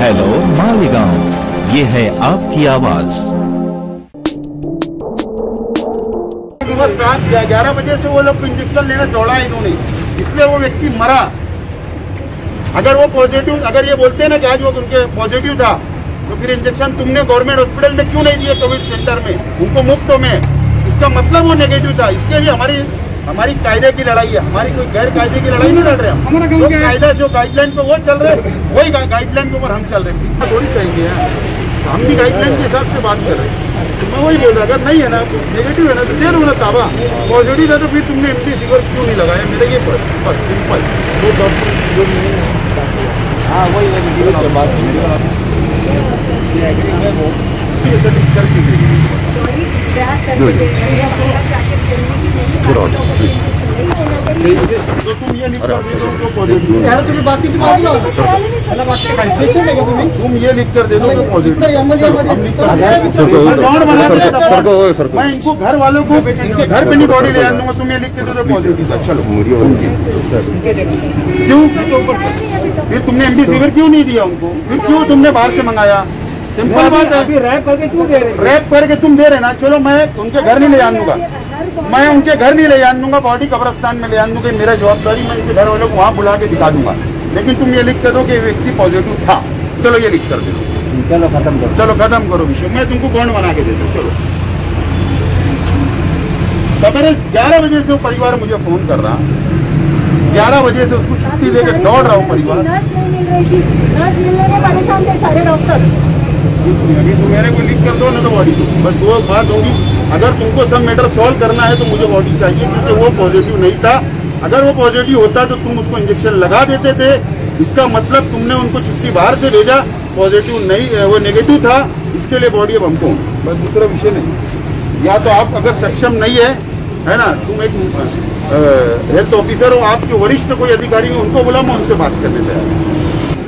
Hello Malegaon, ये है आपकी आवाज। सुबह 7-11 बजे से वो लोग इंजेक्शन लेने दौड़ा इन्होंने, इसलिए वो व्यक्ति मरा। अगर वो पॉजिटिव, अगर ये बोलते हैं ना कि आज वो उनके पॉजिटिव था, तो फिर इंजेक्शन तुमने गवर्नमेंट हॉस्पिटल में क्यों नहीं दिए, कोविड सेंटर में, उनको मुफ्त में? इसका मतलब वो नेगेटिव था। इसके लिए हमारी कायदे की लड़ाई है, हमारी कोई गैर कायदे की लड़ाई नहीं लड़ रहे हम। जो कायदा, जो गाइडलाइन पे वो चल रहे, वही गाइडलाइन के ऊपर हम चल रहे हैं। थोड़ी सही है, हम भी गाइडलाइन के हिसाब से बात कर रहे हैं। तो मैं वही बोल रहा, अगर नहीं है ना, नेगेटिव है ना, तो दे दो ना ताबा। पॉजिटिव है तो फिर तुमने एमडी सीवर क्यों नहीं लगाया? मेरा ये बस सिंपल। हाँ वही बात तो तुम ये लिख कर दे दो उनको पॉजिटिव। यार तुम्हें बाकी की बात ना, तुम ये लिख कर दे दो पॉजिटिव। मैं इनको घर वालों को इनके घर पे नहीं बॉडी ले आऊंगा, तुम ये लिख के दे दो पॉजिटिव का। चलो क्यों फिर तुमने एमडी सीवर क्यों नहीं दिया उनको? फिर क्यों तुमने बाहर से मंगाया? सिंपल बात है। रैप करके क्यों दे रहे? रैप करके तुम दे रहे ना, चलो मैं उनके घर नहीं ले आऊंगा, मैं उनके घर नहीं ले आऊंगा, बॉडी कब्रिस्तान में ले आऊंगा, मेरा जवाबदारी, मैं इनके घर वालों को वहाँ बुला के दिखा दूंगा। लेकिन तुम ये लिख कर दो कि व्यक्ति पॉजिटिव था, चलो ये लिख कर दे दो, चलो खत्म करो विषय। मैं तुमको बॉन्ड बना के देता हूँ। चलो सवेरे 11 बजे से वो परिवार मुझे फोन कर रहा, 11 बजे से उसको छुट्टी लेकर दौड़ रहा हूँ परिवार। अभी तुम मेरे को लिख कर दो ना, तो बॉडी दो, बस दो बात होगी। अगर तुमको सब मैटर सॉल्व करना है तो मुझे बॉडी चाहिए, क्योंकि वो पॉजिटिव नहीं था। अगर वो पॉजिटिव होता तो तुम उसको इंजेक्शन लगा देते थे। इसका मतलब तुमने उनको छुट्टी बाहर से भेजा, पॉजिटिव नहीं, वो नेगेटिव था, इसके लिए बॉडी अब हमको, बस दूसरा विषय नहीं। या तो आप अगर सक्षम नहीं है ना, तुम एक हेल्थ ऑफिसर हो, आपके वरिष्ठ कोई अधिकारी हो, उनको बुला, मैं उनसे बात करने तैयार।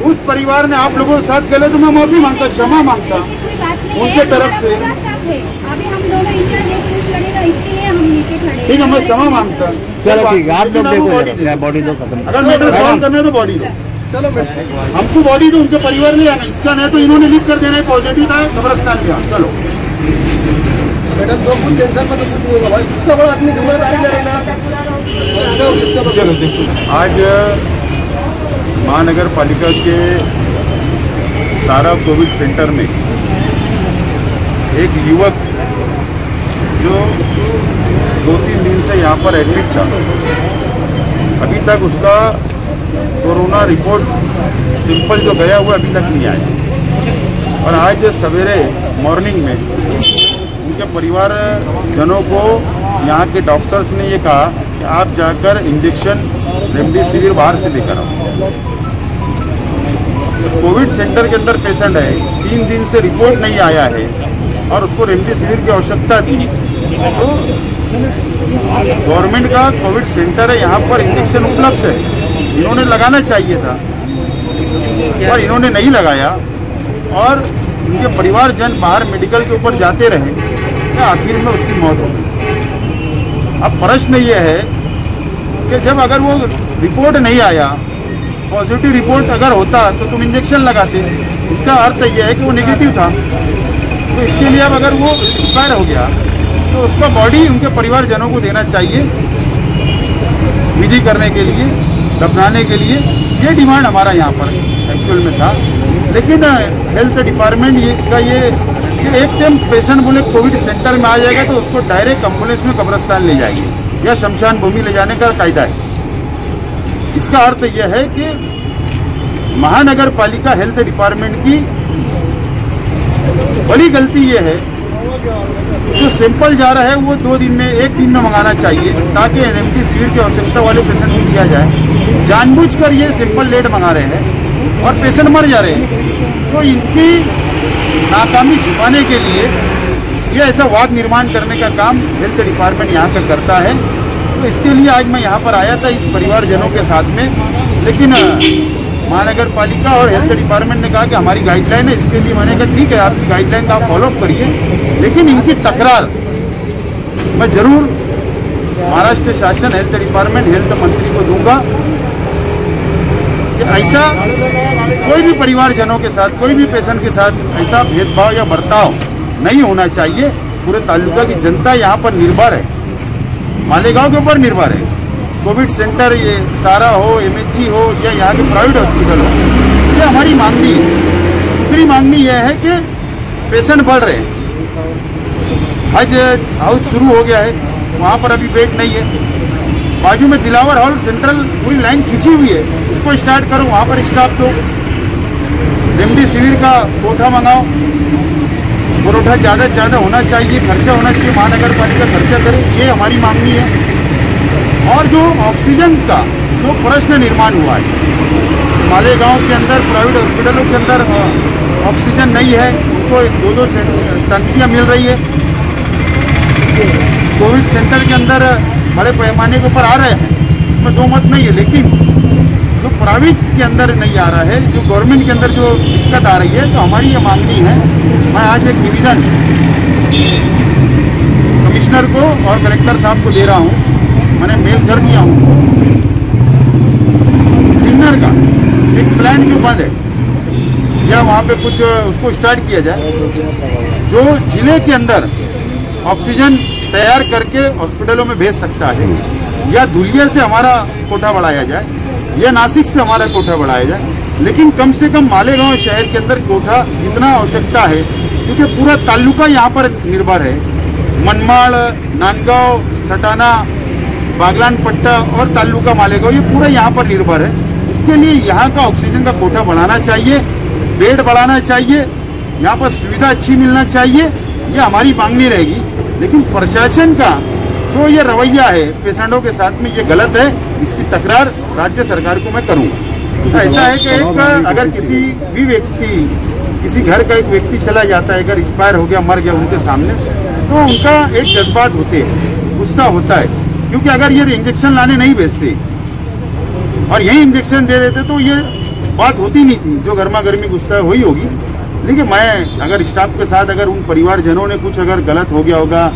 उस परिवार ने आप लोगों के साथ गले तो मैं माफी मांगता, क्षमा मांगता उनके तरफ से। अभी हम दोनों लगेगा, इसलिए हम नीचे खड़े। ठीक है, मैं क्षमा मांगता। चलो ठीक है, आप लोग देखो, बॉडी दो खत्म। अगर मैटर सॉल्व करना है तो बॉडी दो, चलो हमको बॉडी दो, उनके परिवार नहीं आना। इसका नहीं तो इन्होंने लिख कर देना है पॉजिटिव था, कब्रिस्तान गया। चलो मैडम, तो कुछ टेंशन मत लो भाई, इतना बड़ा आदमी जिम्मेदारी ले रहे हैं। चलो देखो, आज महानगर पालिका के सारा कोविड सेंटर में एक युवक जो 2-3 दिन से यहाँ पर एडमिट था, अभी तक उसका कोरोना रिपोर्ट सिंपल जो गया हुआ अभी तक नहीं आया। और आज सवेरे मॉर्निंग में उनके परिवार जनों को यहाँ के डॉक्टर्स ने ये कहा कि आप जाकर इंजेक्शन रेमडेसिविर बाहर से लेकर आओ। कोविड सेंटर के अंदर पेशेंट है, 3 दिन से रिपोर्ट नहीं आया है और उसको रेमडेसिविर की आवश्यकता थी, तो गवर्नमेंट का कोविड सेंटर है, यहाँ पर इंजेक्शन उपलब्ध है, इन्होंने लगाना चाहिए था और इन्होंने नहीं लगाया। और उनके परिवारजन बाहर मेडिकल के ऊपर जाते रहे, तो आखिर में उसकी मौत हो गई। अब प्रश्न ये है कि जब अगर वो रिपोर्ट नहीं आया, पॉजिटिव रिपोर्ट अगर होता तो तुम इंजेक्शन लगाते, इसका अर्थ यह है कि वो नेगेटिव था। तो इसके लिए अब अगर वो एक्सपायर हो गया तो उसका बॉडी उनके परिवारजनों को देना चाहिए, विधि करने के लिए, दफनाने के लिए। ये डिमांड हमारा यहाँ पर एक्चुअल में था। लेकिन हेल्थ डिपार्टमेंट ये एक टाइम पेशेंट बोले कोविड सेंटर में आ जाएगा तो उसको डायरेक्ट एम्बुलेंस में कब्रिस्तान ले जाएंगे या शमशान भूमि ले जाने का कायदा है। इसका अर्थ यह है कि महानगर पालिका हेल्थ डिपार्टमेंट की बड़ी गलती यह है, जो सैंपल जा रहा है वो 2 दिन में, 1 दिन में मंगाना चाहिए, ताकि रेमडेसिविर की आवश्यकता वाले पेशेंट को दिया जाए। जानबूझकर ये सैंपल लेट मंगा रहे हैं और पेशेंट मर जा रहे हैं। तो इनकी नाकामी छुपाने के लिए ये ऐसा वाद निर्माण करने का काम हेल्थ डिपार्टमेंट यहाँ का करता है। तो इसके लिए आज मैं यहाँ पर आया था इस परिवारजनों के साथ में, लेकिन महानगर पालिका और हेल्थ डिपार्टमेंट ने कहा कि हमारी गाइडलाइन है, इसके लिए मैंने कहा ठीक है, आपकी गाइडलाइन का आप फॉलोअप करिए, लेकिन इनकी तकरार मैं जरूर महाराष्ट्र शासन, हेल्थ डिपार्टमेंट, हेल्थ मंत्री को दूंगा कि ऐसा कोई भी परिवारजनों के साथ, कोई भी पेशेंट के साथ ऐसा भेदभाव या बर्ताव नहीं होना चाहिए। पूरे तालुका की जनता यहाँ पर निर्भर है, मालेगांव के ऊपर निर्भर है। कोविड सेंटर ये सारा हो, MHG हो या यहाँ के प्राइवेट हॉस्पिटल हो, ये हमारी मांगनी है। दूसरी मांगनी यह है कि पेशेंट बढ़ रहे हैं। हज हाउस शुरू हो गया है, वहाँ पर अभी बेड नहीं है। बाजू में दिलावर हॉल सेंट्रल पूरी लाइन खींची हुई है, उसको स्टार्ट करो, वहाँ पर स्टाफ दो। रेमडेसिविर का कोठा मंगाओ, परोठा ज़्यादा से ज़्यादा होना चाहिए, खर्चा होना चाहिए, महानगर पालिका खर्चा करे, ये हमारी मांगनी है। और जो ऑक्सीजन का जो प्रश्न निर्माण हुआ है, मालेगांव के अंदर प्राइवेट हॉस्पिटलों के अंदर ऑक्सीजन नहीं है, उनको 2-2 टंकियाँ मिल रही है। कोविड सेंटर के अंदर बड़े पैमाने के ऊपर आ रहे हैं, उसमें दो मत नहीं है, लेकिन जो प्राइवेट के अंदर नहीं आ रहा है, जो गवर्नमेंट के अंदर जो दिक्कत आ रही है, तो हमारी ये मांगनी है। मैं आज एक निवेदन कमिश्नर को और कलेक्टर साहब को दे रहा हूँ, मैंने मेल कर दिया हूँ। सिग्नल का एक प्लान जो बंद है या वहाँ पे कुछ उसको स्टार्ट किया जाए, जो जिले के अंदर ऑक्सीजन तैयार करके हॉस्पिटलों में भेज सकता है, या धुलिया से हमारा कोटा बढ़ाया जाए या नासिक से हमारा कोटा बढ़ाया जाए, लेकिन कम से कम मालेगांव शहर के अंदर कोटा जितना आवश्यकता है, क्योंकि पूरा तालुका यहाँ पर निर्भर है। मनमाड़, नांदगांव, सटाना, बागलान पट्टा और तालुका मालेगांव, ये पूरा यहाँ पर निर्भर है। इसके लिए यहाँ का ऑक्सीजन का कोटा बढ़ाना चाहिए, बेड बढ़ाना चाहिए, यहाँ पर सुविधा अच्छी मिलना चाहिए, ये हमारी मांगनी रहेगी। लेकिन प्रशासन का जो ये रवैया है पेशेंटों के साथ में, ये गलत है। इसकी तकरार राज्य सरकार को मैं करूँगा। ऐसा है कि एक अगर किसी भी व्यक्ति, किसी घर का एक व्यक्ति चला जाता है, अगर एक्सपायर हो गया, मर गया उनके सामने, तो उनका एक जज्बात होते हैं, गुस्सा होता है, क्योंकि अगर ये इंजेक्शन लाने नहीं भेजते और यही इंजेक्शन दे देते तो ये बात होती नहीं थी। जो गर्मा गर्मी गुस्सा हुई होगी, लेकिन मैं अगर स्टाफ के साथ अगर उन परिवारजनों ने कुछ अगर गलत हो गया होगा,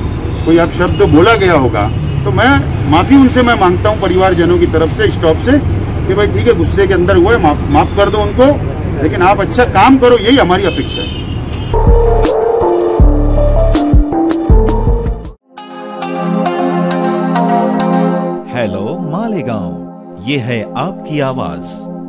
कोई अपशब्द बोला गया होगा, तो मैं माफ़ी उनसे मैं मांगता हूं परिवारजनों की तरफ से, स्टाफ से, कि भाई ठीक है, गुस्से के अंदर हुआ है, माफ़ कर दो उनको, लेकिन आप अच्छा काम करो, यही हमारी अपेक्षा है। हेलो मालेगांव, ये है आपकी आवाज।